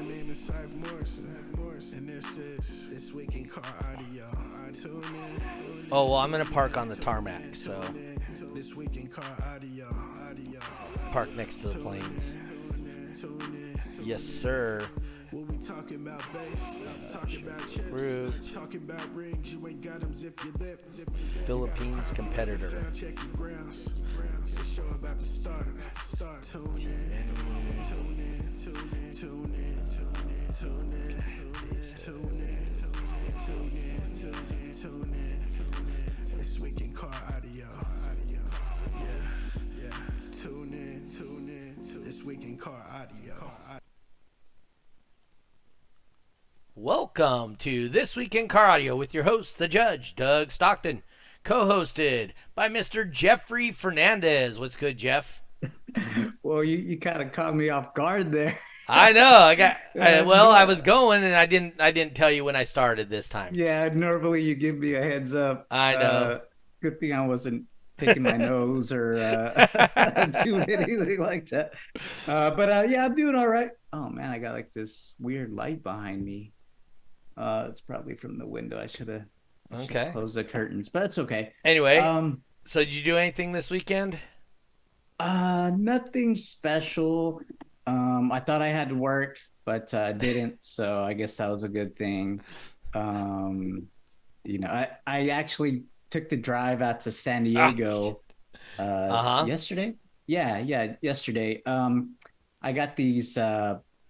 name is Cypher Morrison, and this is This Week in Car Audio. Tune in. Oh, well, I'm going to park on the tarmac, so This Week in Car Audio. park next to the planes. Yes, sir. We'll be talking about bass, talking about chips, talking about rings. You ain't got them, zip your lip. Philippines competitor. Check your grounds. The show about to start. Tune in. Tune in. Tune in. Tune in. Tune in. Tune in. Tune in. Tune in. This Week in Car Audio. Yeah. Tune in. This Week in Car Audio. Welcome to This Week in Car Audio with your host, the Judge, Doug Stockton, co-hosted by Mr. Jeffrey Fernandez. What's good, Jeff? Well, you kind of caught me off guard there. I know. I was going, and I didn't tell you when I started this time. Yeah, normally you give me a heads up. I know. Good thing I wasn't picking my nose or doing anything like that. But yeah, I'm doing all right. Oh man, I got like this weird light behind me. It's probably from the window. I should have closed the curtains, but it's okay. Anyway, so did you do anything this weekend? Nothing special. I thought I had to work, but didn't. So I guess that was a good thing. I actually took the drive out to San Diego yesterday. Yeah, yesterday. I got these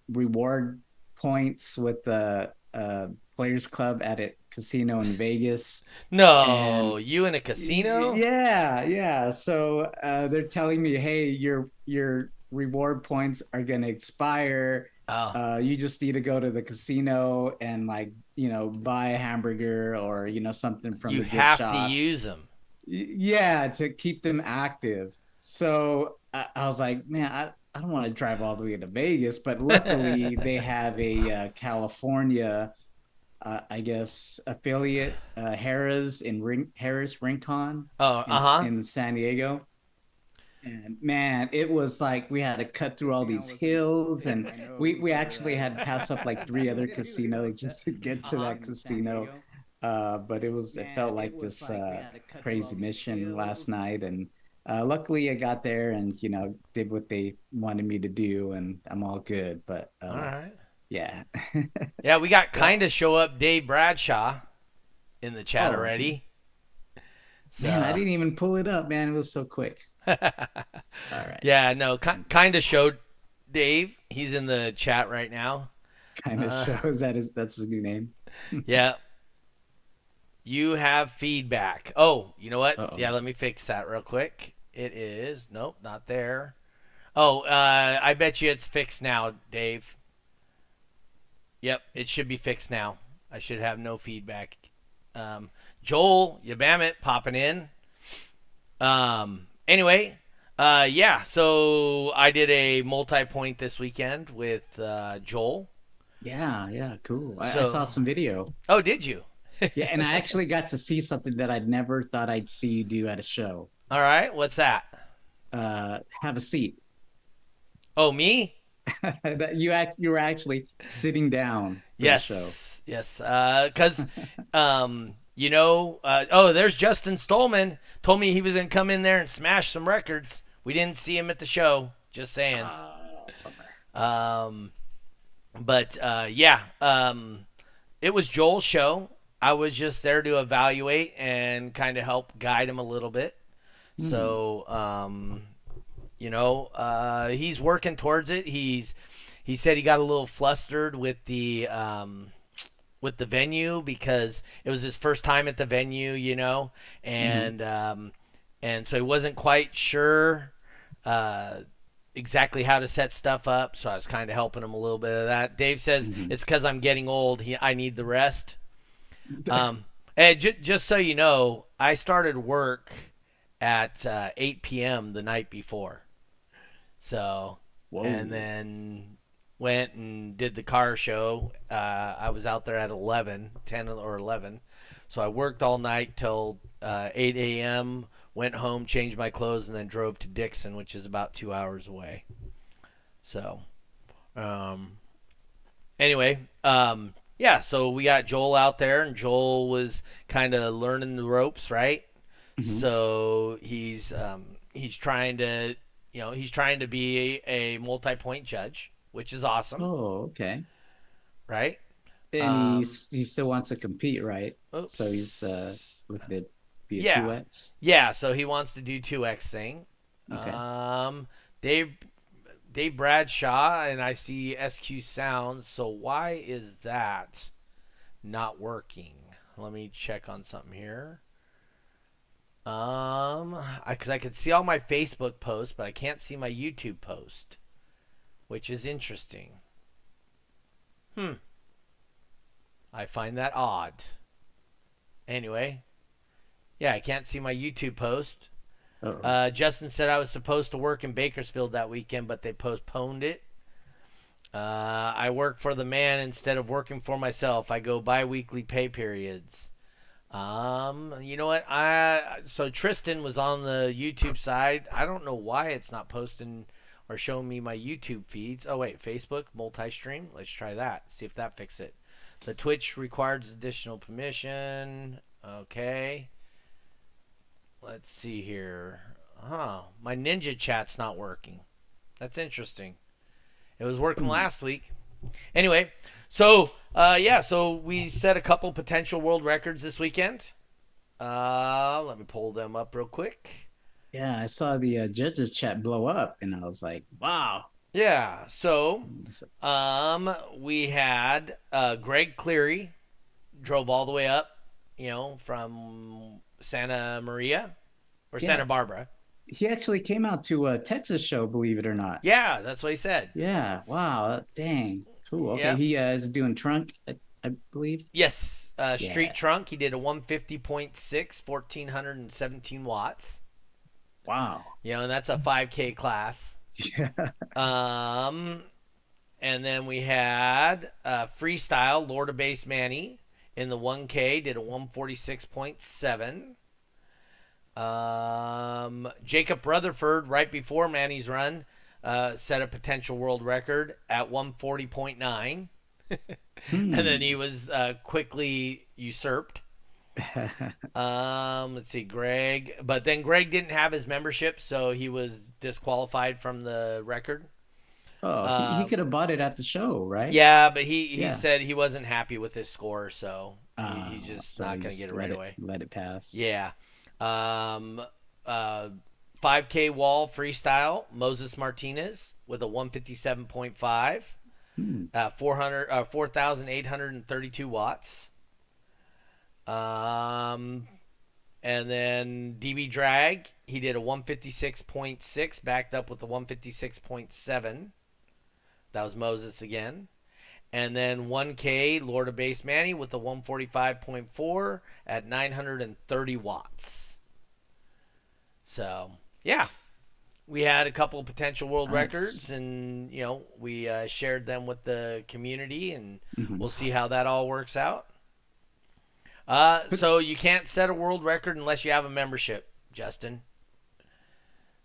reward points with the Players Club at a casino in Vegas. No, you in a casino? Yeah. So they're telling me, hey, your reward points are gonna expire. You just need to go to the casino and buy a hamburger or something from the gift shop. You have to use them. Yeah, to keep them active. So I was like, man, I don't want to drive all the way to Vegas, but luckily they have a California, I guess, affiliate, Harrah's Harrah's Rincon in San Diego. And man, it was like we had to cut through all these hills, and we actually had to pass up like 3 other casinos just to get to that casino. But it felt like this crazy mission last night, and luckily I got there and did what they wanted me to do, and I'm all good. But all right, yeah. Yeah, we got kind of show up Dave Bradshaw in the chat already. So, man, I didn't even pull it up, man. It was so quick. All right. Yeah, no, kind of showed Dave. He's in the chat right now. Kind of shows that's his new name. Yeah. You have feedback. Oh, you know what? Uh-oh. Yeah, let me fix that real quick. It is. Nope, not there. Oh, I bet you it's fixed now, Dave. Yep, it should be fixed now. I should have no feedback. Joel, you bam it, popping in. Anyway, yeah, so I did a multi-point this weekend with Joel. Yeah, cool. I saw some video. Oh, did you? Yeah, and I actually got to see something that I never thought I'd see you do at a show. All right, what's that? Have a seat. Oh, me? You were actually sitting down for the show. Yes, because there's Justin Stolman. Told me he was going to come in there and smash some records. We didn't see him at the show. Just saying. It was Joel's show. I was just there to evaluate and kind of help guide him a little bit. Mm-hmm. So, he's working towards it. He said he got a little flustered with the venue because it was his first time at the venue, and so he wasn't quite sure exactly how to set stuff up. So I was kind of helping him a little bit of that. Dave says it's because I'm getting old. I need the rest. And just so you know, I started work at 8 p.m. the night before. So, whoa. And then went and did the car show. I was out there at 10 or 11. So I worked all night till 8 a.m., went home, changed my clothes, and then drove to Dixon, which is about 2 hours away. So, anyway, yeah. So we got Joel out there, and Joel was kind of learning the ropes, right? Hmm. So he's trying to, he's trying to be a multi-point judge, which is awesome, Oh, okay. right? And Um, he still wants to compete, right? So he's oops. looking to be a Yeah, 2X. yeah. So he wants to do 2X thing. Okay. Dave Bradshaw, and I see SQ Sounds. So why is that not working? Let me check on something here. Because I can see all my Facebook posts, but I can't see my YouTube post, which is interesting. Hmm. I find that odd. Anyway, yeah, I can't see my YouTube post. Oh, Justin said I was supposed to work in Bakersfield that weekend, but they postponed it. I work for the man instead of working for myself. I go bi-weekly pay periods. You know what? So Tristan was on the YouTube side. I don't know why it's not posting or showing me my YouTube feeds. Oh wait, Facebook multi-stream. Let's try that. See if that fixes it. The Twitch requires additional permission. Okay. Let's see here. My Ninja chat's not working. That's interesting. It was working hmm. last week. Anyway, so yeah, so we set a couple potential world records this weekend. Let me pull them up real quick. Yeah, I saw the judges chat blow up, and I was like, wow. Yeah, so we had Greg Cleary drove all the way up, from Santa Maria or Yeah, Santa Barbara. he actually came out to a Texas show, believe it or not. Yeah, that's what he said. Yeah, wow, dang. Cool. Okay, Yep. he is doing trunk, I believe. Yes, street Yeah, trunk. He did a 150.6, 1417 watts. wow. And that's a 5K class. Yeah. Um, and then we had freestyle Lord of Base Manny in the 1K did a 146.7. Jacob Rutherford right before Manny's run set a potential world record at 140.9. And then he Hmm. was quickly usurped. Let's see, Greg. But then Greg didn't have his membership, so he was disqualified from the record. Oh, he Uh, could have bought it at the show, right? yeah, but he Yeah. said he wasn't happy with his score, so he's just So not you going to get just it right away. let it pass. Yeah. Um, uh, 5K wall freestyle, Moses Martinez with a 157.5, Hmm. 4,832 watts. Um, and then DB drag, he did a 156.6, backed up with the 156.7. That was Moses again. And then 1K Lord of Base Manny with the 145.4 at 930 watts. So, yeah, we had a couple of potential world Nice. records, and we shared them with the community, and Hmm. we'll see how that all works out. But So you can't set a world record unless you have a membership, Justin.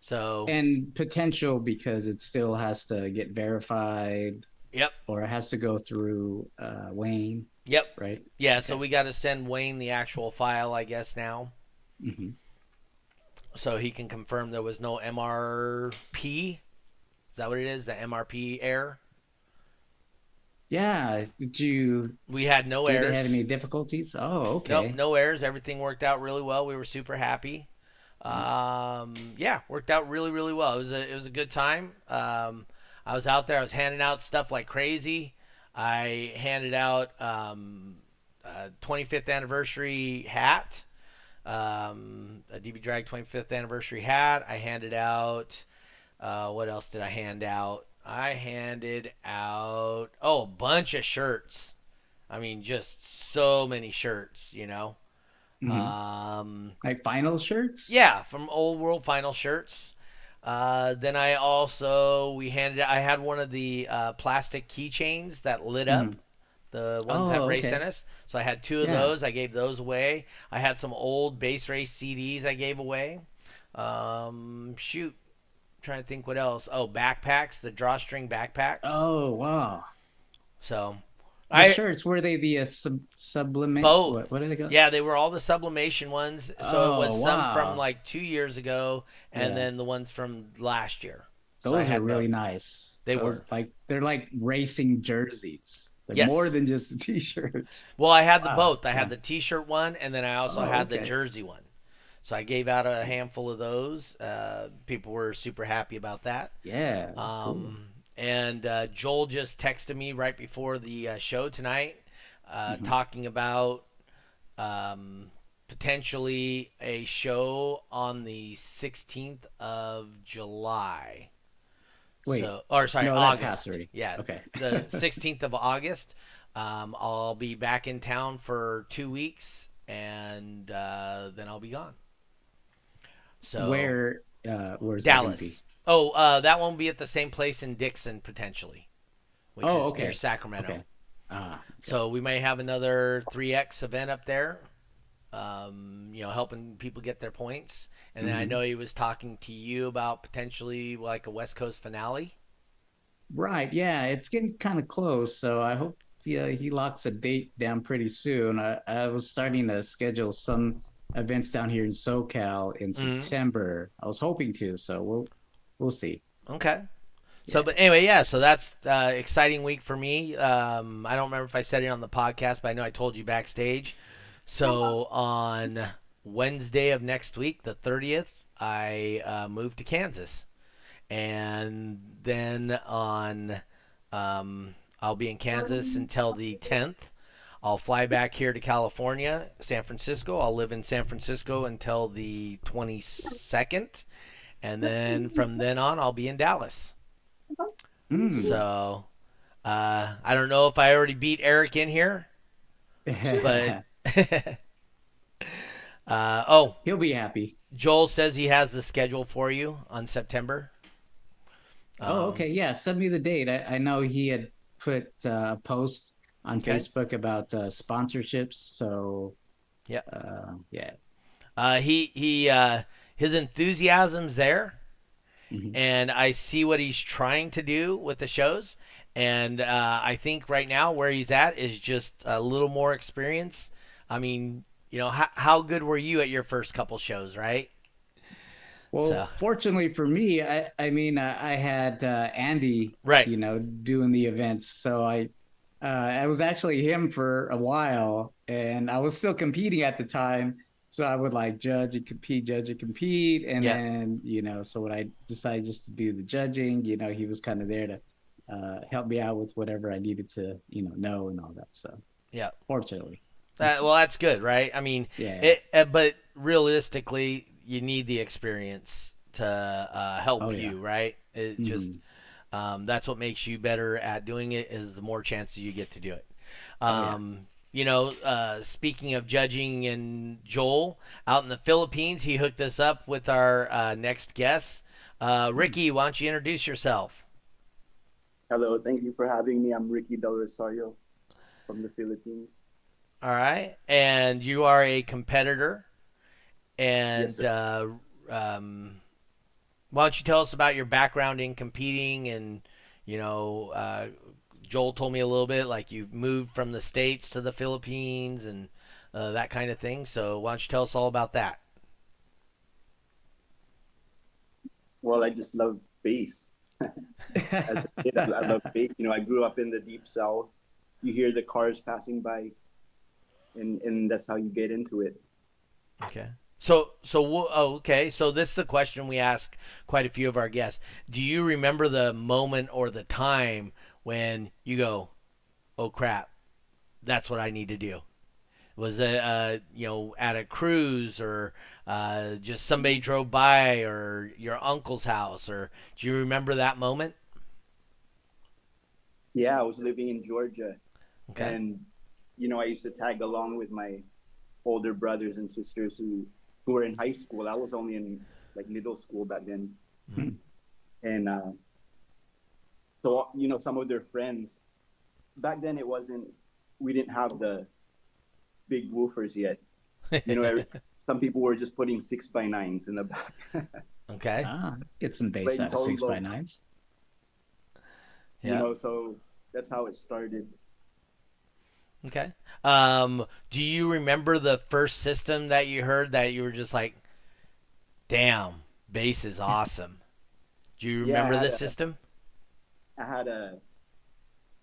So, and potential because it still has to get verified yep, or it has to go through Wayne, yep, right? yeah. So Okay. we got to send Wayne the actual file, I guess now, Hmm. so he can confirm there was no MRP. Is that what it is? The MRP error? Yeah. We had no Did they have errors. any difficulties? Oh, Nope, okay. no errors. Everything worked out really well. We were super happy. Nice. Yeah, worked out really, really well. It was a good time. I was out there. I was handing out stuff like crazy. I handed out a 25th anniversary hat, a DB Drag 25th anniversary hat. I handed out. What else did I hand out? I handed out a bunch of shirts. I mean, just so many shirts. Hmm. Um, Like final shirts? yeah, from Old World Final shirts. Then I had one of the plastic keychains that lit up, Hmm. the ones that Oh, Ray sent okay. us. So I had two of Yeah. those. I gave those away. I had some old base race CDs I gave away. Shoot, I'm trying to think what else. Oh, backpacks, the drawstring backpacks. Oh, wow. So the I shirts, were they the sublimate? both. What are they called? Yeah, they were all the sublimation ones. So it was Oh, some from wow. like 2 years ago, and Yeah. then the ones from last year. So I Those are had really both. nice. They Those were. like they're like racing jerseys. They're more Yes. than just the t-shirts. Well, I had the Wow. both. I had Yeah. the T-shirt one, and then I also Oh, had the okay. jersey one. So I gave out a handful of those. People were super happy about that. Yeah, that's cool. And Joel just texted me right before the show tonight, Hmm. talking about potentially a show on the 16th of July. Wait, So, or sorry, no, that passed August. already. Yeah, Okay. the 16th of August. I'll be back in town for 2 weeks, and then I'll be gone. So, Where's that gonna be? Dallas. Oh, that won't be at the same place in Dixon potentially, which Oh, is near okay. Sacramento. Okay. Ah, okay. So we may have another 3X event up there, helping people get their points. And then I Hmm. know he was talking to you about potentially like a West Coast finale. Right. Yeah, it's getting kind of close, so I hope he locks a date down pretty soon. I was starting to schedule some events down here in SoCal in Mm-hmm. September. I was hoping to, so we'll see. Okay. So, Yeah. but anyway, yeah. So that's exciting week for me. I don't remember if I said it on the podcast, but I know I told you backstage. So on Wednesday of next week, the 30th, I moved to Kansas, and then on I'll be in Kansas until the 10th. I'll fly back here to California, San Francisco. I'll live in San Francisco until the 22nd, and then from then on, I'll be in Dallas. Mm. So I don't know if I already beat Eric in here, but oh, He'll be happy. Joel says he has the schedule for you on September. Oh, Um, okay. Yeah, send me the date. I know he had put a post on okay. Facebook about sponsorships, so Yeah. yeah. He his enthusiasm's there, Mhm. and I see what he's trying to do with the shows. And I think right now where he's at is just a little more experience. I mean, how good were you at your first couple shows, right? So, Well, fortunately for me, I mean, I had Andy, right. doing the events, so I was actually him for a while, and I was still competing at the time. So I would like judge and compete, and Yeah. then so when I decided just to do the judging, he was kind of there to help me out with whatever I needed to know and all that. So Yeah. fortunately, Well, that's good, right? I mean, yeah. but realistically, you need the experience to Oh help yeah. you, right? It just Hmm. that's what makes you better at doing it is the more chances you get to do it. Oh yeah. Speaking of judging and Joel out in the Philippines, he hooked us up with our next guest. Ricky, why don't you introduce yourself? Hello, thank you for having me. I'm Ricky Del Rosario from the Philippines. All right, and you are a competitor, Yes, and sir. why don't you tell us about your background in competing? And you know, uh, Joel told me a little bit like you've moved from the states to the Philippines and that kind of thing. So why don't you tell us all about that? Well, I just love bass. As a kid, I love bass. I grew up in the deep south. You hear the cars passing by, and that's how you get into it. Okay. Okay. So this is a question we ask quite a few of our guests. Do you remember the moment or the time when you go, "Oh crap, that's what I need to do"? Was it at a cruise or just somebody drove by or your uncle's house or do you remember that moment? Yeah, I was living in Georgia, Okay. and I used to tag along with my older brothers and sisters who were in high school. I was only in like middle school back then, Mm-hmm. and so some of their friends back then, it wasn't, we didn't have the big woofers yet. Some people were just putting 6x9s in the back. Okay. Get some bass Playing out of tone six by low, nines. Yeah. so that's how it started. Okay. Do you remember the first system that you heard that you were just like, damn, bass is awesome? Do you Yeah, remember this system? I had a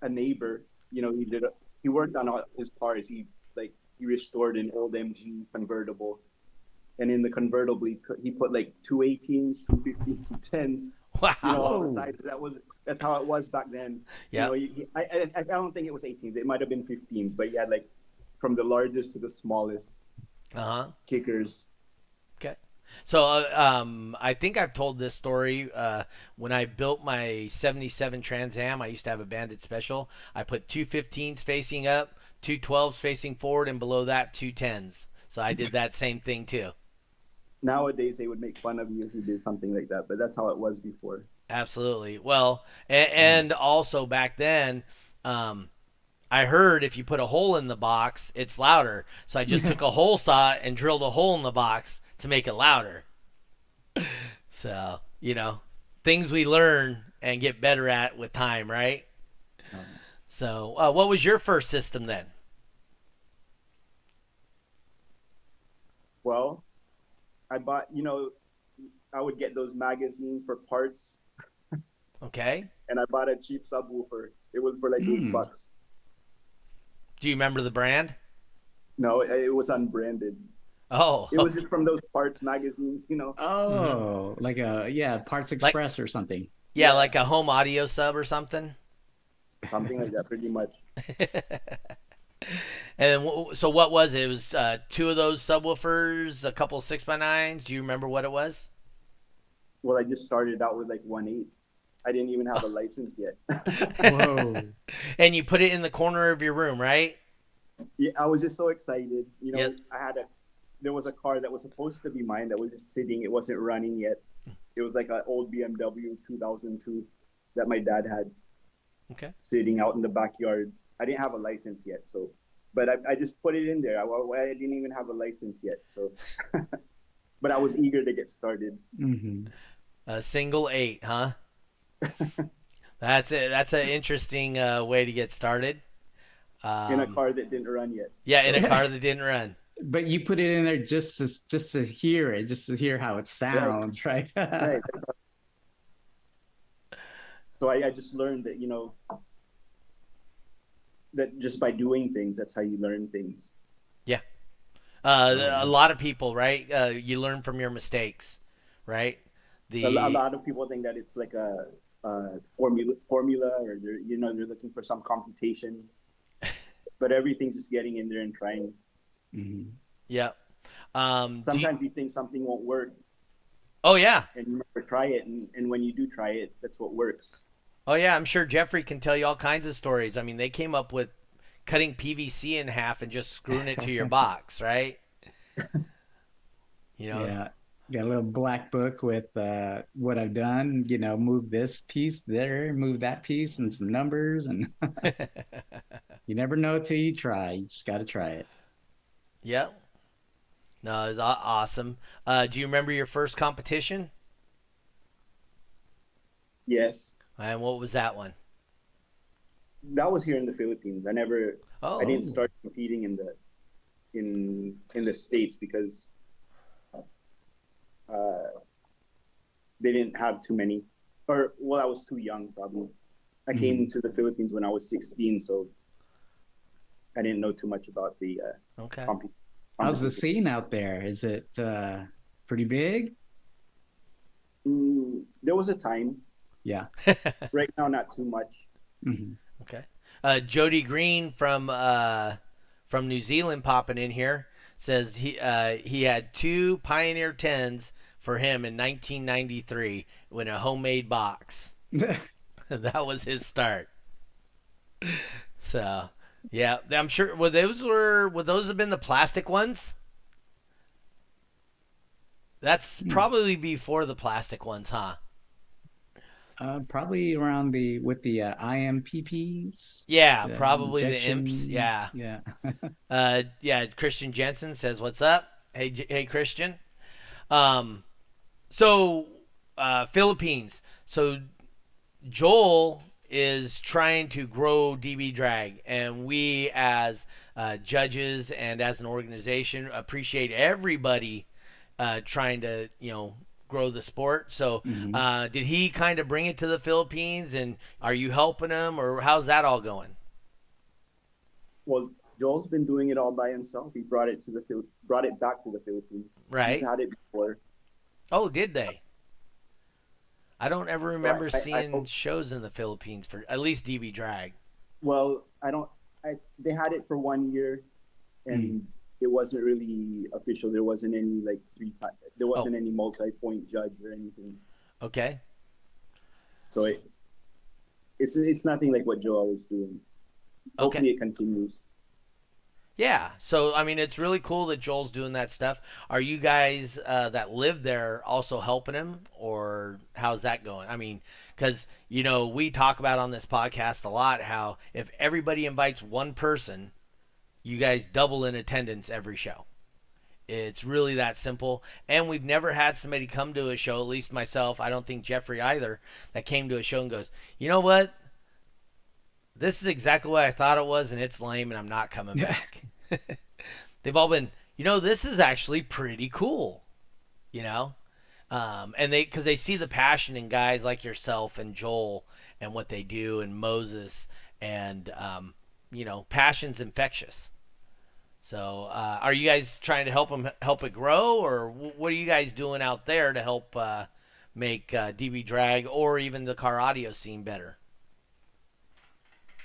neighbor. You know, he worked on all his cars. He restored an old MG convertible, and in the convertible he put like 218s, 215s, 210s. You know, Wow. all the Whoa. sizes. That's how it was back then. You know, Yep. I don't think it was 18s. It might have been 15s, but he had like from the largest to the smallest Uh-huh. kickers. Okay. So, I think I've told this story. When I built my 77 Trans Am, I used to have a Bandit Special. I put two 15s facing up, two 12s facing forward, and below that, two 10s. So I did that same thing too. Nowadays, they would make fun of you if you did something like that, but that's how it was before. Absolutely. Well, and also back then, um, I heard if you put a hole in the box, it's louder. So I just took a hole saw and drilled a hole in the box to make it louder. So, things we learn and get better at with time, right? So, what was your first system then? Well, I bought, I would get those magazines for parts, Okay. and I bought a cheap subwoofer. It was for like $8. Do you remember the brand? No, it was unbranded. Oh, It was just from those parts magazines. Oh, like a Parts like Express or something. yeah, Yeah, like a home audio sub or something. something like that, pretty much. And so what was it? It was two of those subwoofers, a couple 6x9s. Do you remember what it was? Well, I just started out with like 1.8. I didn't even have a license yet. Whoa. And you put it in the corner of your room, right? Yeah, I was just so excited. Yep. There was a car that was supposed to be mine that was just sitting. It wasn't running yet. It was like an old BMW 2002 that my dad had Okay. sitting out in the backyard. I didn't have a license yet, but I just put it in there. I didn't even have a license yet, so. But I was eager to get started. Hmm. A single 8, huh? That's it. That's an interesting way to get started. In a car that didn't run yet. Yeah, in a car that didn't run. But you put it in there just to hear it, just to hear how it sounds, right? Right. So I just learned that, that just by doing things, that's how you learn things. Yeah. A lot of people, right? You learn from your mistakes, right? A lot of people think that it's like a formula, or they're looking for some computation, but everything's just getting in there and trying. Mhm. Yeah. Sometimes you think something won't work, Oh yeah. and you never try it, and when you do try it, that's what works. Oh yeah. I'm sure Jeffrey can tell you all kinds of stories. I mean, they came up with cutting PVC in half and just screwing it to your box, right? Yeah. Got a little black book with what I've done, move this piece there, move that piece, and some numbers. And you never know till you try. You just got to try it. Yeah. No, it's awesome. Do you remember your first competition? Yes, And what was that one? that was here in the Philippines. Oh, I didn't start competing in the States because they didn't have too many, or well, I was too young probably. I came to the Philippines when I was 16, so I didn't know too much about the okay. How's the scene out there? Is it pretty big? There was a time. Yeah. Right now, not too much. Hmm. Okay. Jody Green from New Zealand popping in here says he had two Pioneer 10s for him in 1993 in a homemade box. That was his start. So, yeah, I'm sure. Would those have been the plastic ones? That's probably before the plastic ones, huh? Probably around with the IMPPs. Yeah, The probably injection. the imps. Yeah. Yeah. Yeah. Christian Jensen says, "What's up?" Hey, Christian. So, Philippines. So, Joel is trying to grow DB Drag, and we as judges and as an organization appreciate everybody trying to grow the sport. So Mhm. did he kind of bring it to the Philippines, and are you helping him, or how's that all going? Well, Joel's been doing it all by himself. He brought it back to the Philippines. We've Right. had it before. Oh, did they? I don't ever So remember I seeing hope. shows in the Philippines for at least DB Drag. Well, I don't. They had it for 1 year, Mm. and it wasn't really official. There wasn't any like There Oh, wasn't any multi-point judge or anything. okay. So it's nothing like what Joel is doing. Okay. Hopefully, it continues. Yeah. So, I mean, it's really cool that Joel's doing that stuff. Are you guys that live there also helping him, or how's that going? I mean, because, we talk about on this podcast a lot how if everybody invites one person, you guys double in attendance every show. It's really that simple. And we've never had somebody come to a show, at least myself, I don't think Jeffrey either, that came to a show and goes, you know what? This is exactly what I thought it was, and it's lame, and I'm not coming Yeah. back. They've all been, this is actually pretty cool, you know? And because they see the passion in guys like yourself and Joel and what they do, and Moses, and, passion's infectious. So, are you guys trying to help it grow, or what are you guys doing out there to help make DB Drag or even the car audio scene better?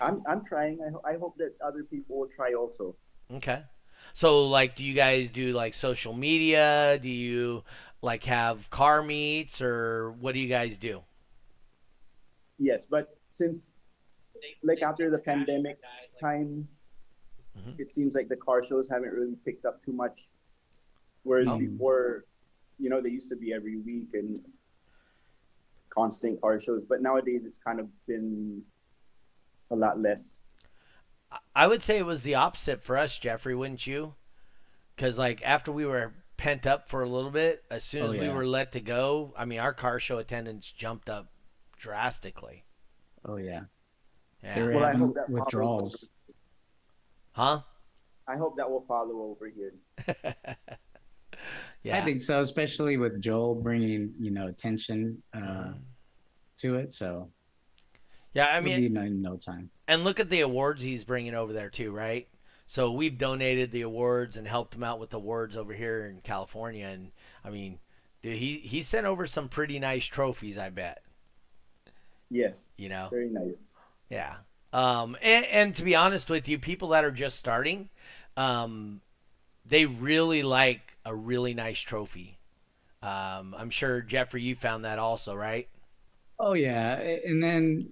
I'm trying. I hope that other people will try also. Okay. So, like, do you guys do like social media? Do you like have car meets, or what do you guys do? Yes, but since like after the pandemic time, Hmm. it seems like the car shows haven't really picked up too much. Whereas Oh, Mhm. before, they used to be every week and constant car shows, but nowadays it's kind of been a lot less. I would say it was the opposite for us, Jeffrey, wouldn't you? Because like after we were pent up for a little bit, as soon Oh as we yeah. were let to go, I mean, our car show attendance jumped up drastically. Oh yeah. They Yeah. were Well, I hope having that follows over. withdrawals. Huh? I hope that will follow over here. I Yeah. think so, especially with Joel bringing, attention Hmm. to it. So Yeah. I it'll mean, be in no time. and look at the awards he's bringing over there too, right? So we've donated the awards and helped him out with awards over here in California, and I mean, dude, he sent over some pretty nice trophies, I bet. Yes, You know, very nice. yeah. And to be honest with you, people that are just starting, um, they really like a really nice trophy. I'm sure Jeffrey, you found that also, right? Oh yeah. And then,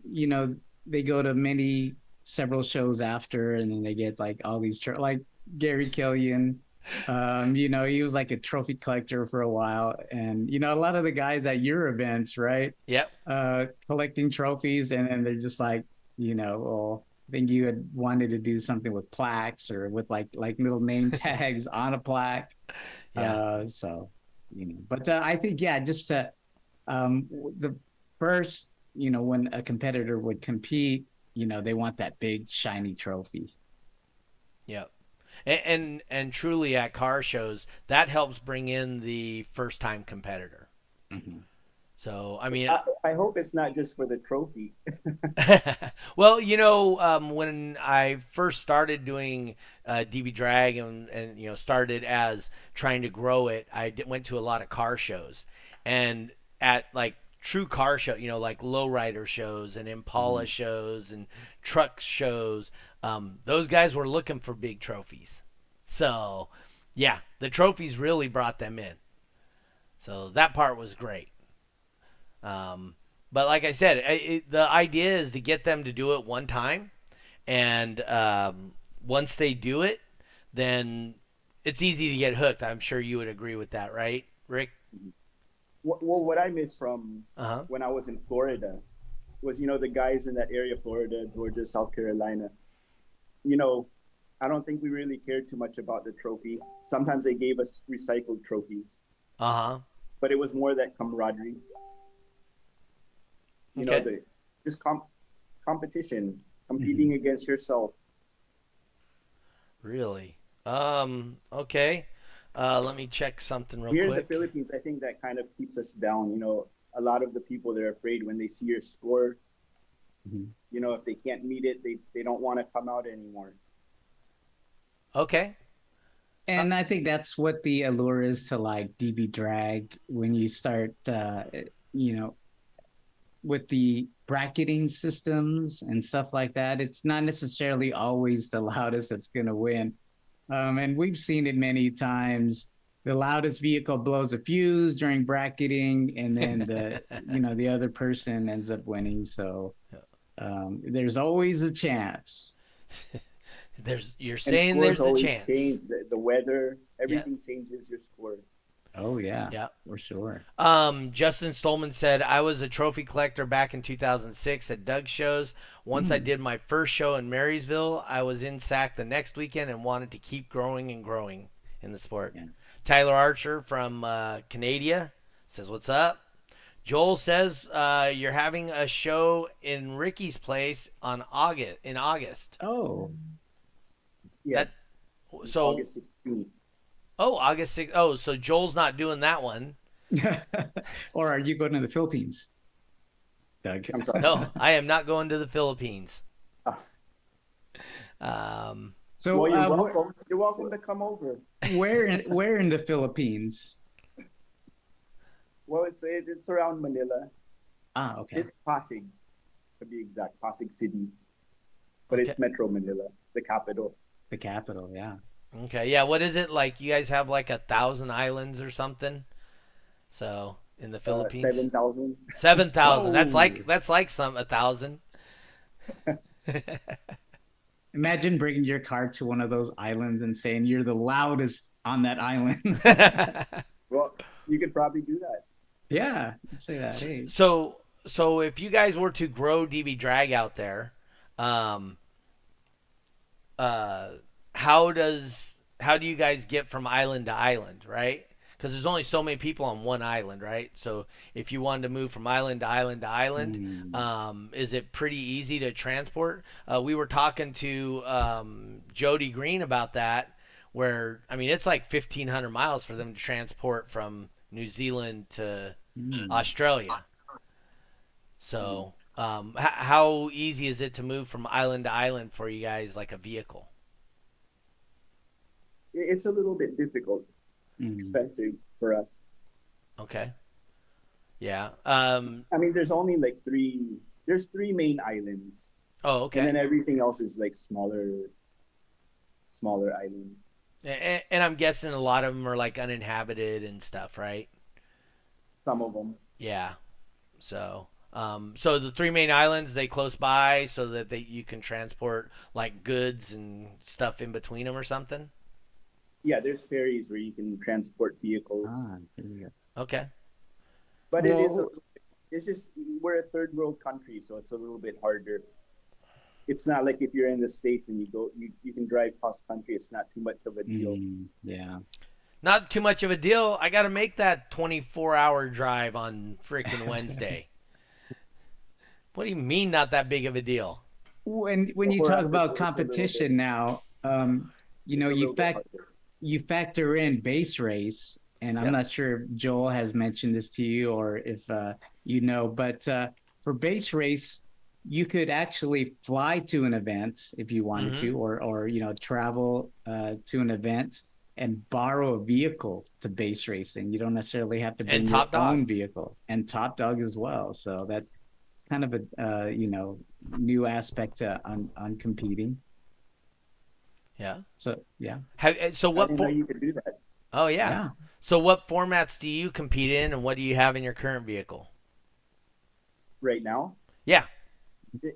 they go to several shows after, and then they get like all these like Gary Killian. He was like a trophy collector for a while. And a lot of the guys at your events, right? Yep. Collecting trophies, and then they're just like, well, I think you had wanted to do something with plaques or with like little name tags on a plaque. Yeah. So but I think, yeah, just the first, when a competitor would compete, they want that big shiny trophy. Yep. And truly at car shows, that helps bring in the first time competitor. Mhm. So I mean, I hope it's not just for the trophy. well, when I first started doing DB Drag, and started as trying to grow it, went to a lot of car shows, and at like true car show, like lowrider shows and Impala Mhm. shows and truck shows, those guys were looking for big trophies. So yeah, the trophies really brought them in. So that part was great. Um, but like I said, the idea is to get them to do it one time, and once they do it, then it's easy to get hooked. I'm sure you would agree with that, right, Rick? Well, what I miss from Uh huh. when I was in Florida was, the guys in that area, Florida, Georgia, South Carolina. You know, I don't think we really cared too much about the trophy. Sometimes they gave us recycled trophies, Uh huh. but it was more that camaraderie. Okay. The just competition, competing against yourself. Really? Okay. Let me check something real Here in the quick. Philippines, I think that kind of keeps us down. A lot of the people, they're afraid when they see your score. Mhm. If they can't meet it, they don't want to come out anymore. Okay. And I think that's what the allure is to like DB drag when you start, you know, with the bracketing systems and stuff like that. It's not necessarily always the loudest that's going to win. And we've seen it many times. The loudest vehicle blows a fuse during bracketing, and then the other person ends up winning. So there's always a chance. You're And saying scores there's a always chance. change. The weather, Yeah. everything changes your score. Oh yeah, Yeah. for sure. Justin Stolman said, I was a trophy collector back in 2006 at Doug's shows. Once I did my first show in Marysville, I was in SAC the next weekend and wanted to keep growing and growing in the sport. Yeah. Tyler Archer from Canada says, what's up? Joel says you're having a show in Ricky's place in August. Oh, That Yes, so August 16th. August 6th. Oh, so Joel's not doing that one. or are you going to the Philippines, Doug? I'm sorry. No, I am not going to the Philippines. Ah. So Well, you're welcome. You're welcome to come over. where in the Philippines? Well, it's around Manila. Okay. It's Pasig, to be exact, Pasig City. But Okay. it's Metro Manila, the capital. The capital, yeah. Okay, yeah. What is it like? You guys have like 1,000 islands or something? So in the Philippines, 7,000. 7,000. That's Whoa. like 1,000. Imagine bringing your car to one of those islands and saying you're the loudest on that island. Well, you could probably do that. Yeah, I'd say that. Hey. So if you guys were to grow DB drag out there, um, how do you guys get from island to island, right? Because there's only so many people on one island, right? So if you wanted to move from island to island to island, is it pretty easy to transport? We were talking to Jody Green about that, where I mean it's like 1,500 miles for them to transport from New Zealand to Australia. So how easy is it to move from island to island for you guys, like a vehicle? It's a little bit difficult, expensive for us. Okay. Yeah. I mean, there's only like there's three main islands. Oh, And then okay. everything else is like smaller islands. And I'm guessing a lot of them are like uninhabited and stuff, right? Some of them. Yeah. So the three main islands, they close by so that you can transport like goods and stuff in between them or something. Yeah, there's ferries where you can transport vehicles. There you go. Okay. But Well- it's just, we're a third world country, so it's a little bit harder. It's not like if you're in the States and you can drive cross country, it's not too much of a deal. Yeah. Not too much of a deal. I got to make that 24-hour drive on freaking Wednesday. What do you mean not that big of a deal? When Well, you for talk us, about it's a little competition bit- now, It's a little bit harder. you factor in base race, and I'm Yep. not sure if Joel has mentioned this to you or if but for base race, you could actually fly to an event if you wanted to, or travel to an event and borrow a vehicle to base racing. You don't necessarily have to bring your Top Dog. own vehicle, and Top Dog as well. So that's kind of a new aspect on competing. Yeah. So yeah. So I what? didn't know you could do that Oh yeah. Yeah. So what formats do you compete in, and what do you have in your current vehicle? right now. Yeah.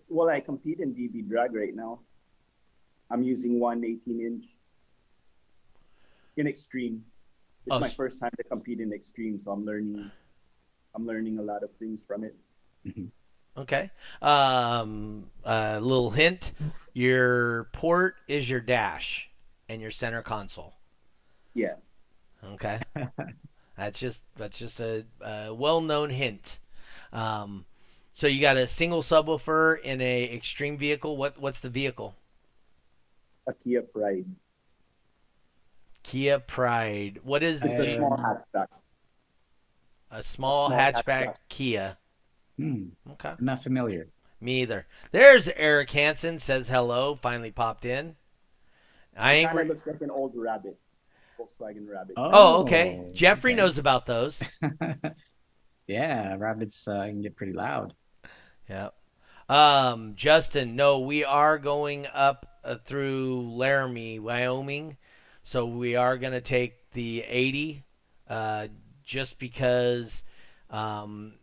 Well, I compete in DB drag right now. I'm using one 18-inch in extreme. It's my first time to compete in extreme, so I'm learning a lot of things from it. Okay. A little hint: your port is your dash, and your center console. Yeah. Okay. That's just a well-known hint. So you got a single subwoofer in a extreme vehicle. What's the vehicle? A Kia Pride. Kia Pride. What is It's a the small hatchback. a A small small hatchback hatchback. Kia? Hmm. Okay. I'm not familiar. Me either. There's Eric Hansen says hello. Finally popped in. I It ain't. kind of looks like an old Rabbit, Volkswagen Rabbit. Oh, okay. Oh, Jeffrey okay. knows about those. Yeah, rabbits can get pretty loud. Yeah. Justin, no, we are going up through Laramie, Wyoming. So we are going to take the 80 just because um,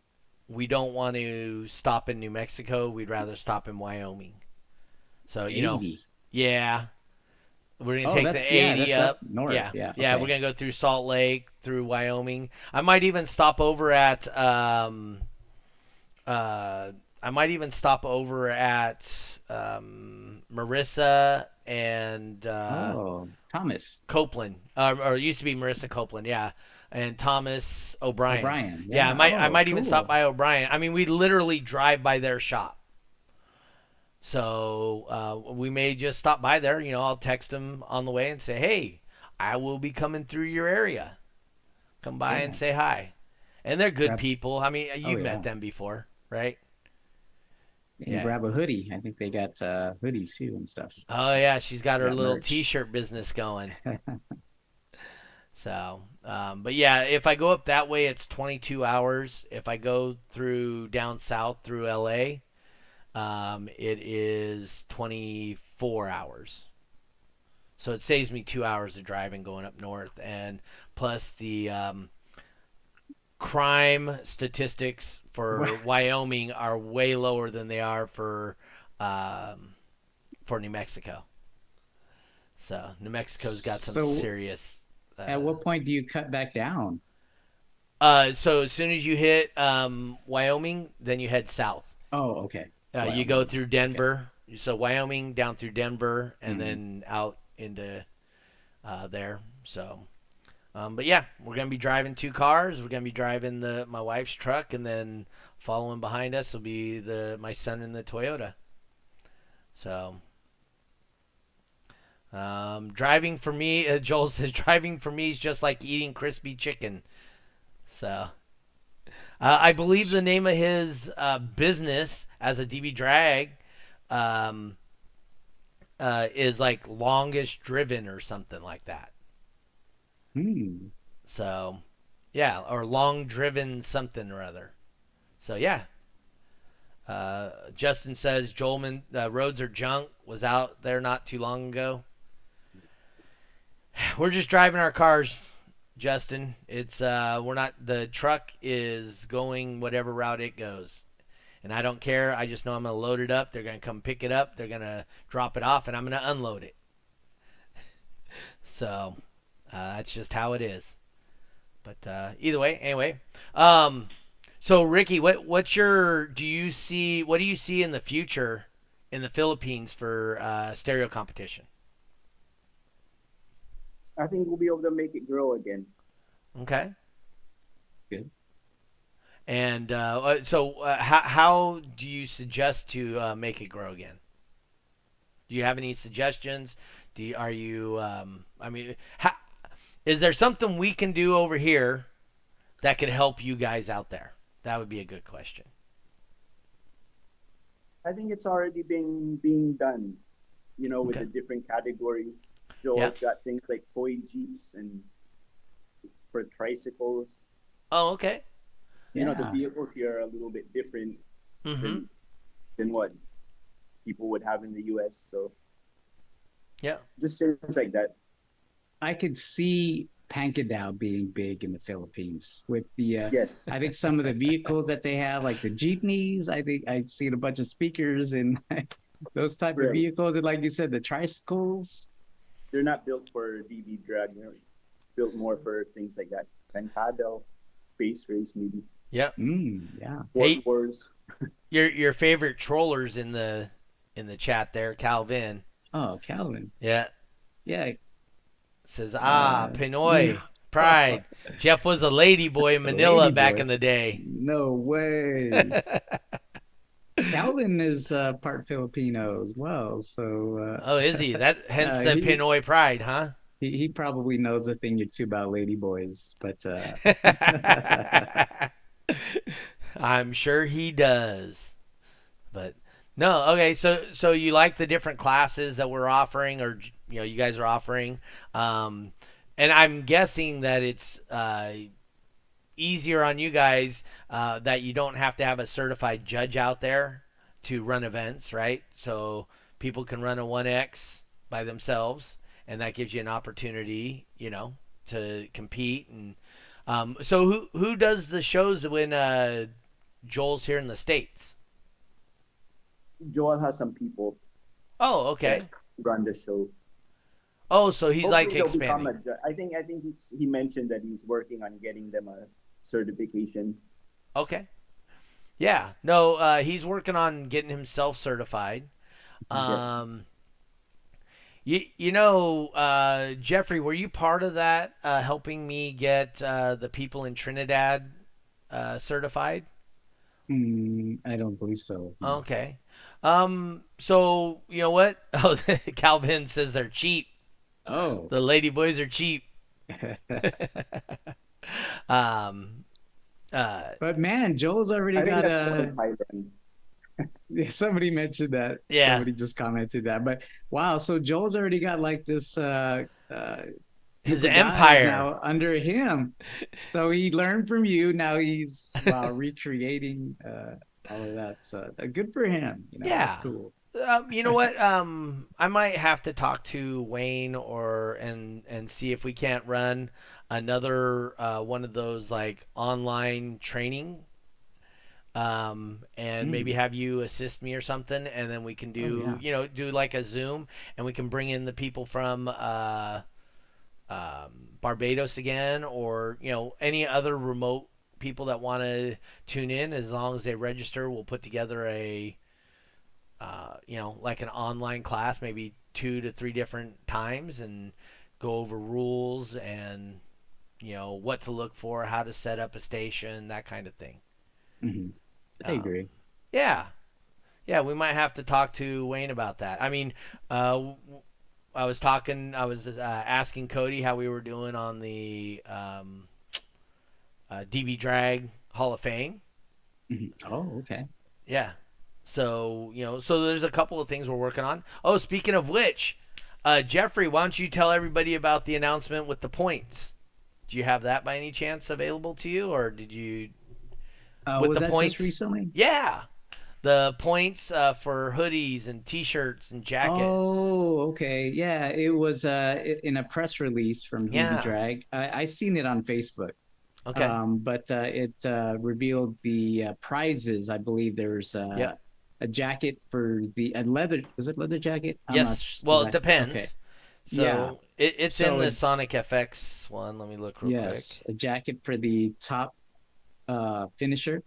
we don't want to stop in New Mexico. We'd rather stop in Wyoming. So, 80. yeah, we're going to Oh, take that's the 80 that's up. up north. Yeah. Yeah. Yeah, Okay. we're going to go through Salt Lake, through Wyoming. I might even stop over at uh, Marissa and Oh, Thomas Copeland, or it used to be Marissa Copeland, yeah, and Thomas O'Brien. O'Brien. Yeah, I Yeah. might I Oh, might even stop cool. by O'Brien. I mean, we literally drive by their shop, so we may just stop by there. I'll text them on the way and say, hey, I will be coming through your area. Come by and Yeah. say hi. And they're good Grab. people. I mean, Oh, you've met yeah. them before, right? And Yeah. grab a hoodie. I think they got hoodies too and stuff. Oh yeah, she's got They her got little merch. T-shirt business going. So, but yeah, if I go up that way, it's 22 hours. If I go through down south through LA, it is 24 hours. So it saves me 2 hours of driving going up north, and plus the crime statistics for What? Wyoming are way lower than they are for New Mexico. So New Mexico's got some So, serious. at what point do you cut back down? So as soon as you hit Wyoming, then you head south. Oh, okay. You go Wyoming. through Okay. Denver. So Wyoming down through Denver, and Mhm. then out into there. So, but yeah, we're gonna be driving two cars. We're gonna be driving my wife's truck, and then following behind us will be my son in the Toyota. So. Driving for me, Joel says, driving for me is just like eating crispy chicken. So, I believe the name of his business as a DB drag um, is like longest driven or something like that. Hmm. So, yeah, or long driven something or other. So, yeah. Justin says Jolman roads are junk. Was out there not too long ago. We're just driving our cars, Justin. It's we're not. The truck is going whatever route it goes, and I don't care. I just know I'm gonna load it up. They're gonna come pick it up. They're gonna drop it off, and I'm gonna unload it. So that's just how it is. But either way, anyway. So Ricky, what do you see in the future in the Philippines for stereo competition? I think we'll be able to make it grow again. Okay. That's good. And how do you suggest to make it grow again? Do you have any suggestions? Are you? I mean, is there something we can do over here that could help you guys out there? That would be a good question. I think it's already being done, with Okay. the different categories. Yeah. Joel's got things like toy jeeps and for tricycles. Oh, okay. The Yeah. vehicles here are a little bit different Mm-hmm. than what people would have in the US. So Yeah. just things like that. I could see Pankadao being big in the Philippines with the Yes. I think some of the vehicles that they have, like the jeepneys, I think I've seen a bunch of speakers and those type of Right. vehicles. And like you said, the tricycles. They're not built for DB drag. They're built more for things like that. Pancado, base race maybe. Yep. Yeah. Hey. Wars. Your favorite trollers in the chat there, Calvin. Oh, Calvin. Yeah. Yeah. Says Uh, Pinoy Pride. Jeff was a lady boy in Manila lady back boy. in the day. No way. Calvin is part Filipino as well, so Oh, is he? That hence the he Pinoy pride, huh? he probably knows a thing or two about ladyboys, but I'm sure he does. But no, okay. So you like the different classes that we're offering, or you guys are offering, um, and I'm guessing that it's easier on you guys that you don't have to have a certified judge out there to run events, right? So people can run a 1X by themselves, and that gives you an opportunity, to compete. And so who does the shows when Joel's here in the States? Joel has some people Oh, that okay. run the show. Oh, so he's like Hopefully they'll become expanding. a judge. I think he mentioned that he's working on getting them a certification. Okay. Yeah. No, he's working on getting himself certified. Yes. Um, Jeffrey, were you part of that, helping me get the people in Trinidad certified? I don't believe so. No. Okay. So you know what? Oh, Calvin says they're cheap. Oh. The lady boys are cheap. um. But man, Joel's already I think got that's more a. like Thailand. Somebody mentioned that. Yeah. Somebody just commented that. But wow, so Joel's already got like this His group of guys empire. now under him. So he learned from you. Now he's recreating all of that. So good for him. That's Yeah. cool. You know what? I might have to talk to Wayne and see if we can't run another one of those like online training, and maybe Mm. have you assist me or something, and then we can Oh do yeah. do like a Zoom, and we can bring in the people from Barbados again, or any other remote people that want to tune in. As long as they register, we'll put together a like an online class, maybe 2 to 3 different times, and go over rules and what to look for, how to set up a station, that kind of thing. Hmm. I Um, agree. yeah, yeah, we might have to talk to Wayne about that. I mean, I was asking Cody how we were doing on the DB Drag Hall of Fame. Mhm. Oh, okay. Yeah. So, so there's a couple of things we're working on. Oh, speaking of which, Jeffrey, why don't you tell everybody about the announcement with the points? Do you have that by any chance available to you, or did you with Was the that just points? recently? Yeah, the points for hoodies and T-shirts and jacket. Oh, okay. Yeah, it was in a press release from DB Yeah. Drag. I seen it on Facebook. Okay. But it revealed the prizes. I believe there's Yep. a jacket for the a leather. Was it leather jacket? I'm not Yes. Well, it exact. Okay. depends. Yeah. So it's in So the Sonic FX one. Let me look real yes, quick. a jacket for the top finisher.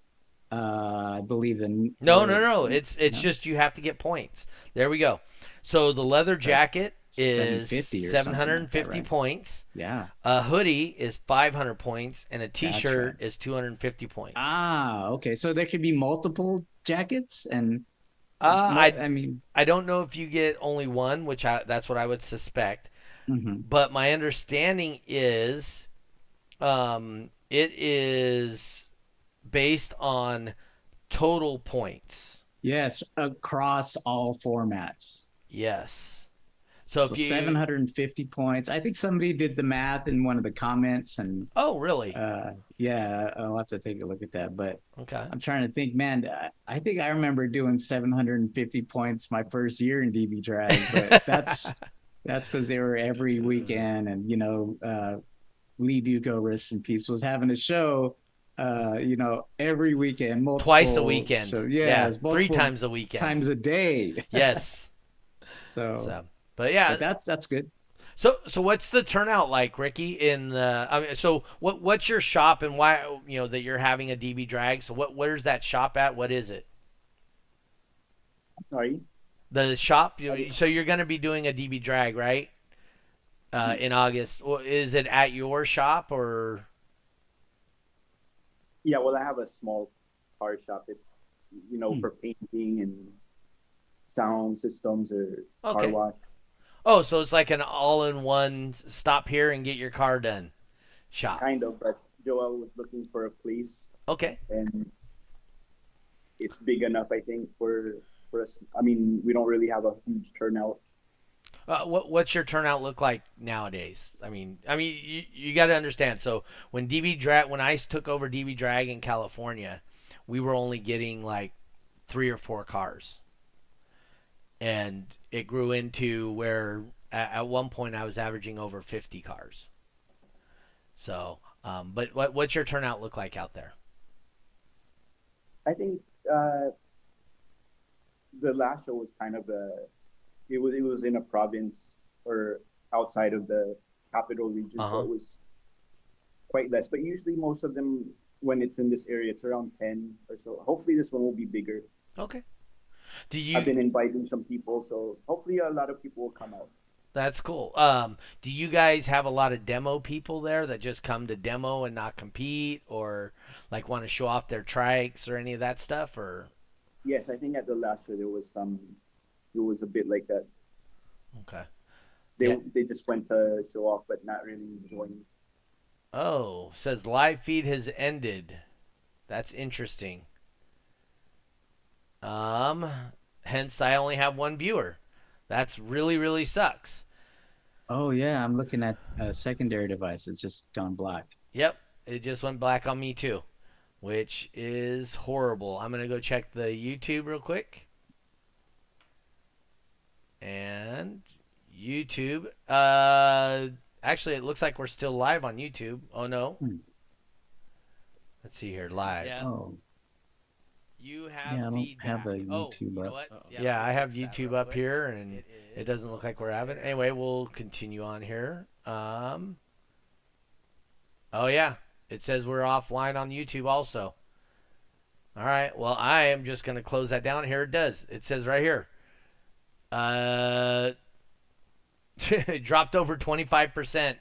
I believe No, no, no. the It's no just you have to get points. There we go. So the leather like jacket is 750 or something like that, 750 right? points. Yeah. A hoodie is 500 points, and a That's right. T-shirt is 250 points. Okay. So there could be multiple jackets and Uh, I I mean, I don't know if you get only one, which that's what I would suspect. mhm. But my understanding is, it is based on total points. Yes, across all formats. Yes. So So if you, 750 points. I think somebody did the math in one of the comments, and oh really? yeah, I'll have to take a look at that. But Okay. I'm trying to think, man. I think I remember doing 750 points my first year in DB drag, but that's because they were every weekend, and Lee Duco, rest in peace, was having a show. Every weekend, Twice a multiple. weekend. So Yeah, yes, three multiple times a weekend. times a day. Yes. So, So, but yeah. but that's good. So what's the turnout like, Ricky? In the, I mean, so what's your shop, and why that you're having a DB drag? So where's that shop at? What is it? Sorry. The shop. Uh, So you're going to be doing a DB drag, right? In August. Well, is it at your shop or? Yeah, well, I have a small car shop. for painting and sound systems or car Okay. wash. Oh, so it's like an all-in-one stop here and get your car done shop. Kind of, but Joel was looking for a place, Okay. and it's big enough, I think, for us. I mean, we don't really have a huge turnout. What's your turnout look like nowadays? I mean, you got to understand. So when I took over DB Drag in California, we were only getting like 3 or 4 cars, and it grew into where at one point I was averaging over 50 cars. So, but what's your turnout look like out there? I think uh, the last show was kind of it was in a province or outside of the capital region, Uh so huh. it was quite less. But usually, most of them, when it's in this area, it's around 10 or so. Hopefully, this one will be bigger. Okay. Do I've you? been inviting some people, so hopefully, a lot of people will come out. That's cool. Do you guys have a lot of demo people there that just come to demo and not compete, or like want to show off their trikes or any of that stuff? Or Yes, I think at the last show there was some. It was a bit like that. okay, They yeah. they just went to show off, but not really enjoying. Oh, says live feed has ended. That's interesting. Um, hence I only have one viewer. That's really sucks. Oh yeah, I'm looking at a secondary device. It's just gone black. Yep, it just went black on me too, which is horrible. I'm gonna go check the YouTube real quick. And YouTube. Actually, it looks like we're still live on YouTube. Oh no. Hmm. Let's see here, live. Yeah. Oh You have yeah, I don't have feedback. a Oh, YouTube you know up. what? Yeah, I have YouTube up here, and it doesn't look like we're having. Anyway, we'll continue on here. Oh yeah, it says we're offline on YouTube also. All right. Well, I am just gonna close that down. Here it does. It says right here. Uh, it dropped over 25%.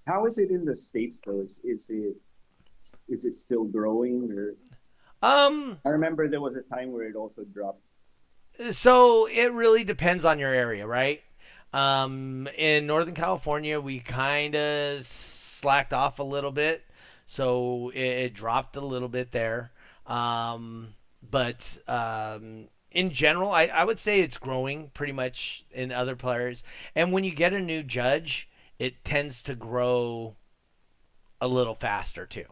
How is it in the States though? Is it still growing or Um, I remember there was a time where it also dropped. so it really depends on your area, right? In Northern California, we kind of slacked off a little bit, so it dropped a little bit there. But in general, I would say it's growing pretty much in other players. And when you get a new judge, it tends to grow a little faster too.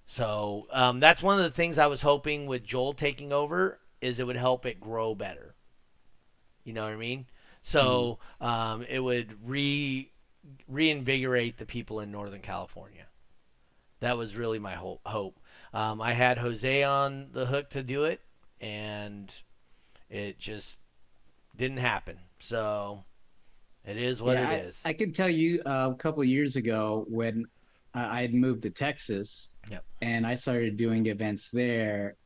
So that's one of the things I was hoping with Joel taking over is it would help it grow better. You know what I mean? Mhm. So it would reinvigorate the people in Northern California. That was really my hope. I had Jose on the hook to do it, and it just didn't happen. So it is what Yeah, it I, is. I can tell you a couple of years ago when I had moved to Texas Yep. and I started doing events there.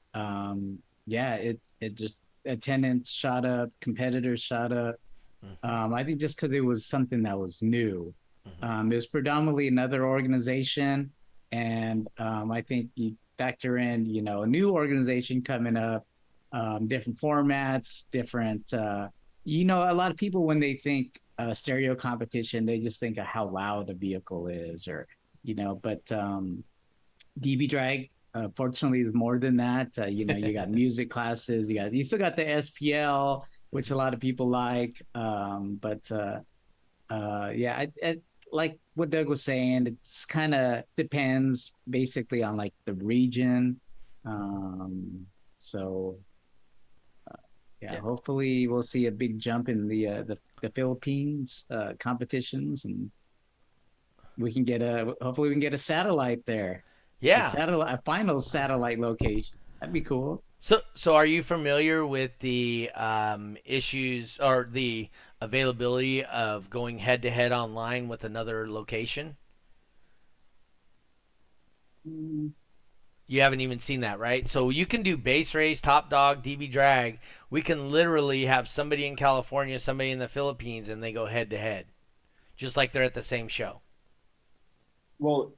Yeah, it just attendance shot up, competitors shot up. Mm-hmm. I think just because it was something that was new. Mm-hmm. It was predominantly another organization, and I think you factor in, a new organization coming up, different formats, different. A lot of people when they think stereo competition, they just think of how loud a vehicle is, or but DB drag. Fortunately, is more than that. You got music classes. You still got the SPL, which a Mm-hmm. lot of people like. But yeah, like what Doug was saying, it just kind of depends basically on like the region. So yeah, Yeah. hopefully we'll see a big jump in the Philippines competitions, and we can get a hopefully we can get a satellite there, Yeah. a final satellite location. That'd be cool. So are you familiar with the issues or the availability of going head to head online with another location? Mm, You haven't even seen that, right? So you can do base race, top dog, DB drag. We can literally have somebody in California, somebody in the Philippines, and they go head to head, just like they're at the same show. well,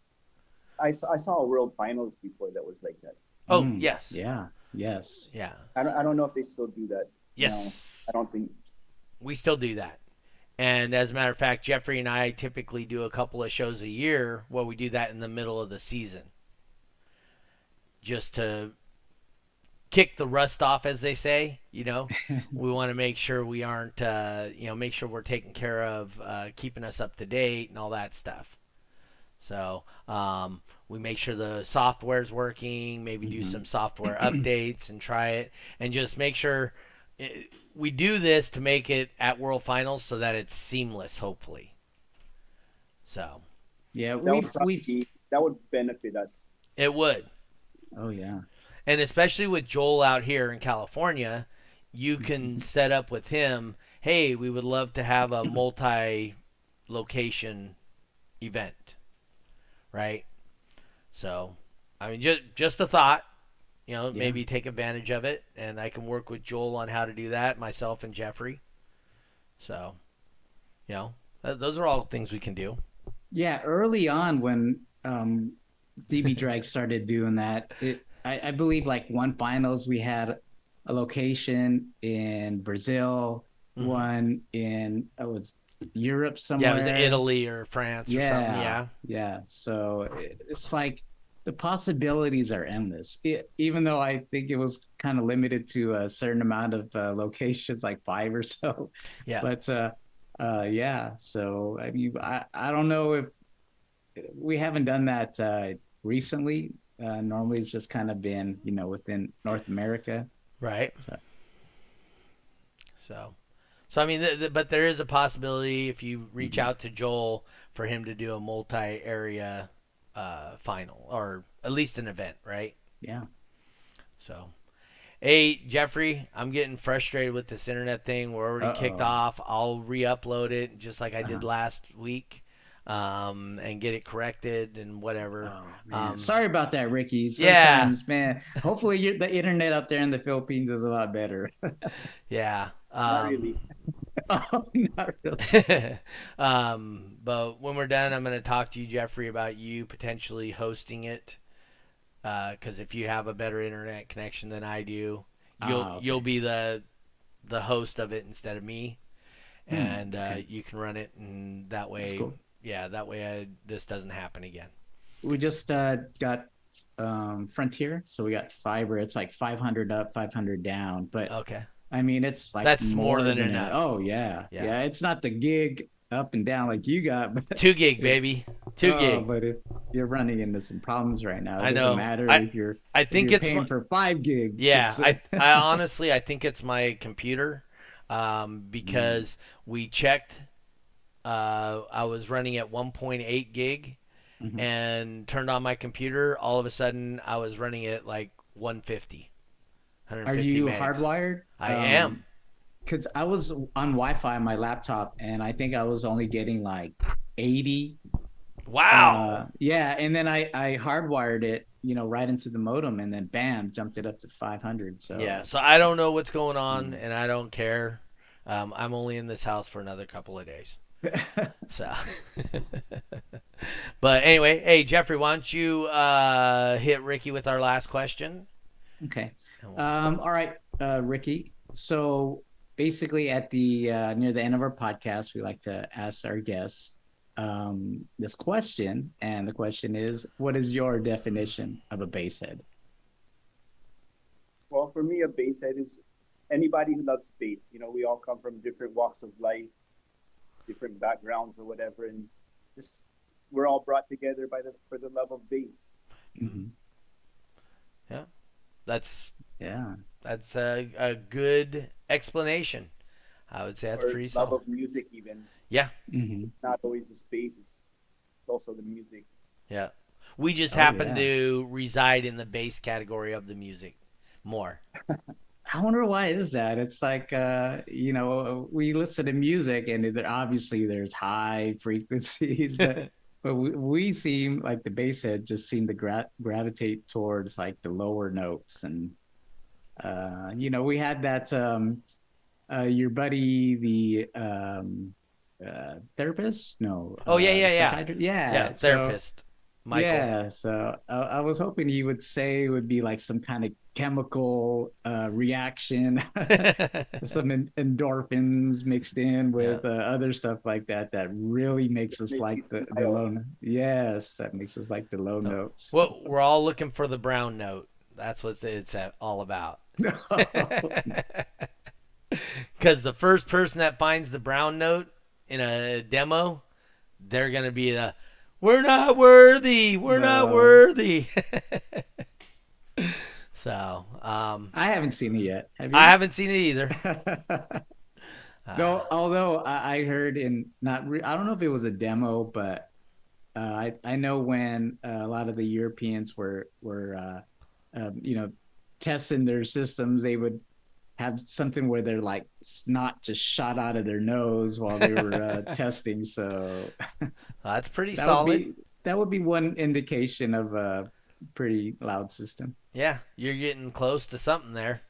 I saw a world finals before that was like that. Oh, yes. Yeah. Yes. Yeah. I don't know if they still do that. No, Yes. I don't think. We still do that. And as a matter of fact, Jeffrey and I typically do a couple of shows a year where we do that in the middle of the season, just to kick the rust off, as they say. We want to make sure we aren't, make sure we're taking care of keeping us up to date and all that stuff. So we make sure the software's working, maybe do some software updates and try it, and just make sure we do this to make it at World Finals so that it's seamless, hopefully. So Yeah, that would benefit us. it would. Oh yeah. And especially with Joel out here in California, you can set up with him, hey, we would love to have a multi-location event, right? So, I mean, just a thought, maybe take advantage of it, and I can work with Joel on how to do that, myself and Jeffrey. So, those are all things we can do. Yeah, early on when DB Drag started doing that, I believe like one finals we had a location in Brazil, one in was Europe somewhere. Yeah, it was Italy or France or something. Yeah. Yeah. So it's like the possibilities are endless. Even though I think it was kind of limited to a certain amount of locations, like 5 or so. Yeah. But yeah. So I mean, I don't know if we haven't done that recently. Normally, it's just kind of been within North America. Right. So I mean, but there is a possibility if you reach out to Joel for him to do a multi-area final, or at least an event, right? Yeah. So, hey, Jeffrey, I'm getting frustrated with this internet thing. We're already kicked off. I'll re-upload it just like I did last week, and get it corrected and whatever. Sorry about that, Ricky. Sometimes, man, hopefully the internet up there in the Philippines is a lot better. Yeah. Not really. Oh, not really. But when we're done, I'm going to talk to you, Jeffrey, about you potentially hosting it. Because if you have a better internet connection than I do, you'll be the host of it instead of me, and you can run it, and that way, cool. that way this doesn't happen again. We just got Frontier, so we got fiber. It's like 500 up, 500 down, but okay. I mean, it's like that's more than enough. Oh yeah. It's not the gig up and down like you got, but 2 gig, baby, 2 gig. But if you're running into some problems right now, it doesn't matter if you're. I think it's paying for 5 gigs. Yeah, I honestly I think it's my computer, because we checked. I was running at 1.8 gig, and turned on my computer. All of a sudden, I was running at like 150. Are you hardwired? I am. Because I was on Wi-Fi on my laptop, and I think I was only getting like 80. Wow. Yeah, and then I hardwired it, right into the modem, and then bam, jumped it up to 500. So yeah, so I don't know what's going on, and I don't care. I'm only in this house for another couple of days. So, but anyway, hey Jeffrey, why don't you hit Ricky with our last question? Okay. All right, Ricky. So basically, at the near the end of our podcast, we like to ask our guests this question, and the question is, what is your definition of a basshead? Well, for me, a basshead is anybody who loves bass. We all come from different walks of life, different backgrounds or whatever, and just we're all brought together for the love of bass. Yeah, that's Yeah. That's a good explanation. I would say that's pretty solid. Love of music, even. Yeah. It's not always just bass. It's also the music. Yeah. We just happen to reside in the bass category of the music more. I wonder why is that? It's like, we listen to music, and obviously there's high frequencies, but we seem like the bass head just seem to gravitate towards like the lower notes. And we had that your buddy, the therapist. No. Oh yeah. Yeah, Therapist. Michael. Yeah, so I was hoping he would say it would be like some kind of chemical reaction, some endorphins mixed in Yeah. with other stuff like that that really makes us Make like you the smile. low. Yes, that makes us like the low No. notes. Well, we're all looking for the brown note. That's what it's all about. Because the first person that finds the brown note in a demo, they're gonna be the "We're not worthy. We're not No, worthy." So, I haven't seen it yet. Have I you? haven't seen it either. Uh, No, although I heard in I don't know if it was a demo, but I know when a lot of the Europeans were testing their systems, they would have something where they're like snot just shot out of their nose while they were testing. So that's pretty that would solid. be that would be one indication of a pretty loud system. Yeah, you're getting close to something there.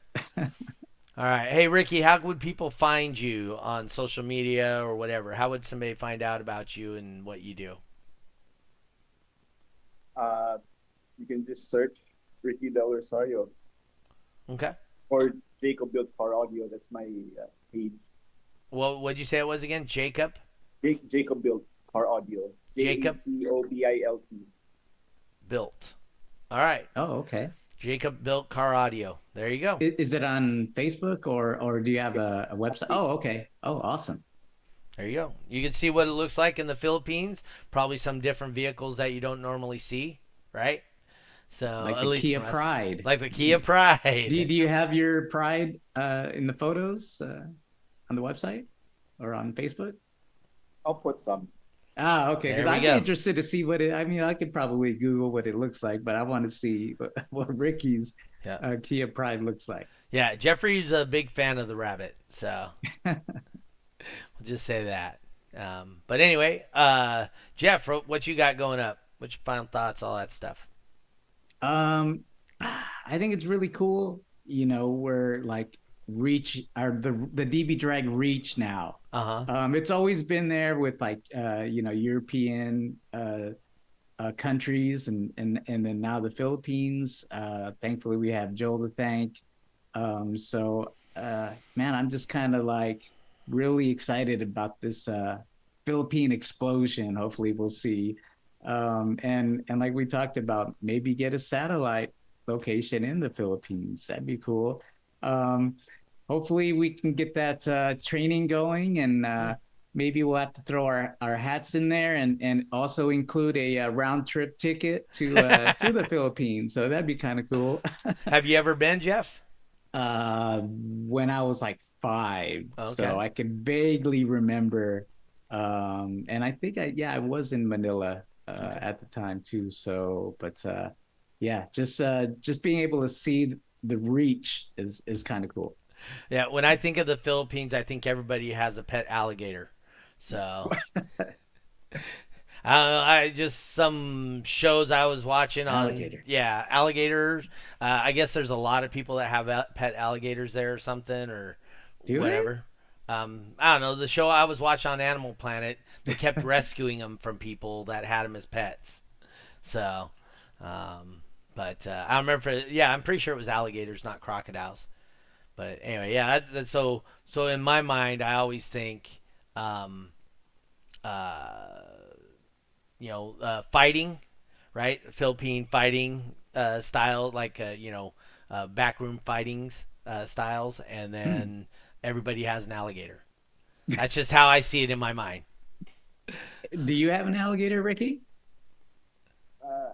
All right. Hey, Ricky, how would people find you on social media or whatever? How would somebody find out about you and what you do? Uh, you can just search Ricky Del Rosario Okay. or Jacob Built Car Audio. That's my page. What'd you say it was again? Jacob? Jacob Built Car Audio. Jacob JACOBILT. Built. All right. Oh, okay. Jacob Built Car Audio. There you go. Is it on Facebook or do you have a website? Oh, okay. Oh, awesome. There you go. You can see what it looks like in the Philippines. Probably some different vehicles that you don't normally see, right? So Like at the least Kia from us, Pride. like the Kia Pride. Do you have your Pride in the photos on the website or on Facebook? I'll put some. Ah, okay. Because There we I'd be go. interested to see what it. I mean, I could probably Google what it looks like, but I want to see what Ricky's Yeah, Kia Pride looks like. yeah. Jeffrey's a big fan of the rabbit, so we'll just say that. But anyway, Jeff, what you got going up? What's your final thoughts? All that stuff. I think it's really cool. We're like reach or the DB drag reach now. Uh huh. It's always been there with like European countries and then now the Philippines. Thankfully, we have Joel to thank. Man, I'm just kind of like really excited about this Philippine explosion. Hopefully, we'll see. And like we talked about, maybe get a satellite location in the Philippines. That'd be cool. Um, Hopefully, we can get that training going and. Maybe we'll have to throw our hats in there and also include a, round trip ticket to the Philippines. So that'd be kind of cool. Have you ever been, Jeff? When I was like 5, Okay. so I can vaguely remember. And I think I was in Manila Okay. at the time too. So, but yeah, just being able to see the reach is kind of cool. Yeah. When I think of the Philippines, I think everybody has a pet alligator. So I just some shows I was watching on, Alligator. yeah, alligators. I guess there's a lot of people that have pet alligators there or something or Do they? whatever. I don't know. The show I was watching on Animal Planet, they kept rescuing them from people that had them as pets. So, but I remember, yeah, I'm pretty sure it was alligators, not crocodiles. But anyway, yeah. So in my mind, I always think, um, uh, fighting, right? Philippine fighting style, like backroom fightings styles, and Hmm. then everybody has an alligator. That's just how I see it in my mind. Do you have an alligator, Ricky? Uh,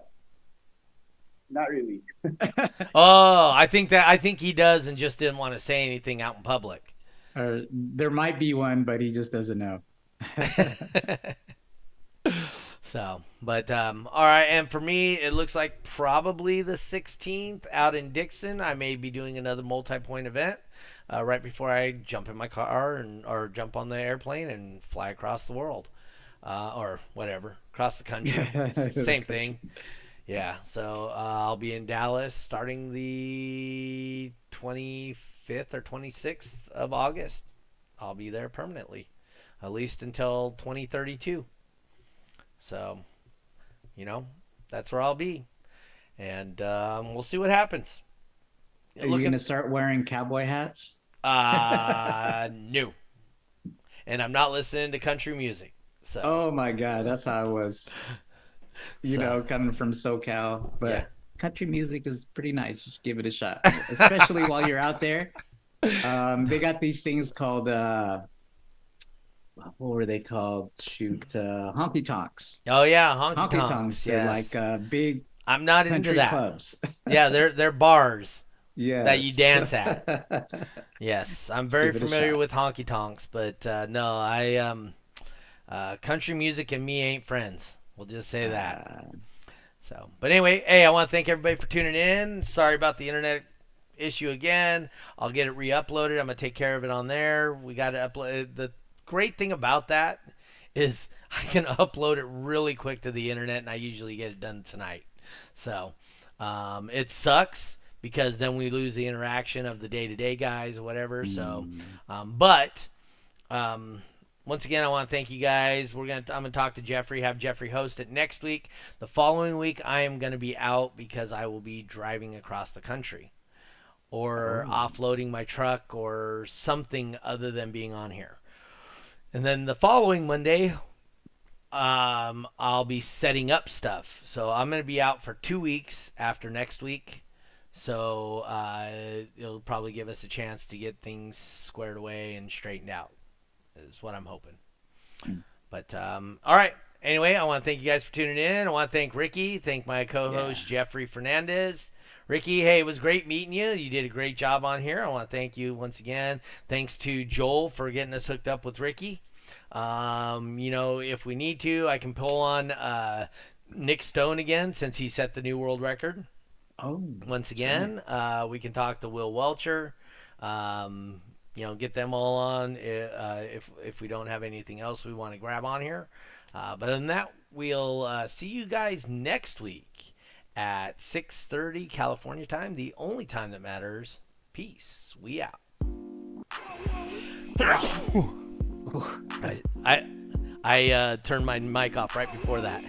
Not really. Oh, I think he does, and just didn't want to say anything out in public. Or there might be one, but he just doesn't know. So, but all right, and for me, it looks like probably the 16th out in Dixon. I may be doing another multi-point event right before I jump in my car or jump on the airplane and fly across the world or whatever, across the country. The Same country. thing. Yeah. So I'll be in Dallas starting the 25th or 26th of August. I'll be there permanently, at least until 2032. So, you know, That's where I'll be, and we'll see what happens. Are you going to start wearing cowboy hats? No. And I'm not listening to country music. So. Oh my God, that's how I was. Coming from SoCal, but yeah. country music is pretty nice. You should give it a shot, especially while you're out there. They got these things called what were they called? Shoot, honky tonks. Oh yeah, Honky tonks. They're yes. like big. I'm not into that. Clubs. Yeah, they're bars. Yes. That you dance at. Yes, I'm very familiar with honky tonks, but no, country music and me ain't friends. We'll just say that. So, but anyway, hey, I want to thank everybody for tuning in. Sorry about the internet issue again. I'll get it re-uploaded. I'm gonna take care of it on there. We got to upload. The great thing about that is I can upload it really quick to the internet, and I usually get it done tonight. So, it sucks because then we lose the interaction of the day-to-day guys or whatever. So, but once again, I want to thank you guys. I'm gonna talk to Jeffrey, have Jeffrey host it next week. The following week, I am gonna be out because I will be driving across the country, or offloading my truck, or something other than being on here. And then the following Monday, I'll be setting up stuff. So I'm gonna be out for 2 weeks after next week. So it'll probably give us a chance to get things squared away and straightened out, is what I'm hoping. But all right. Anyway, I want to thank you guys for tuning in. I want to thank Ricky. Thank my co-host Jeffrey Fernandez. Ricky, hey, it was great meeting you. You did a great job on here. I want to thank you once again. Thanks to Joel for getting us hooked up with Ricky. If we need to, I can pull on Nick Stone again, since he set the new world record. Once again, we can talk to Will Welcher. Get them all on if we don't have anything else we want to grab on here. But other than that, we'll see you guys next week at 6:30 California time, the only time that matters. Peace. We out. I turned my mic off right before that.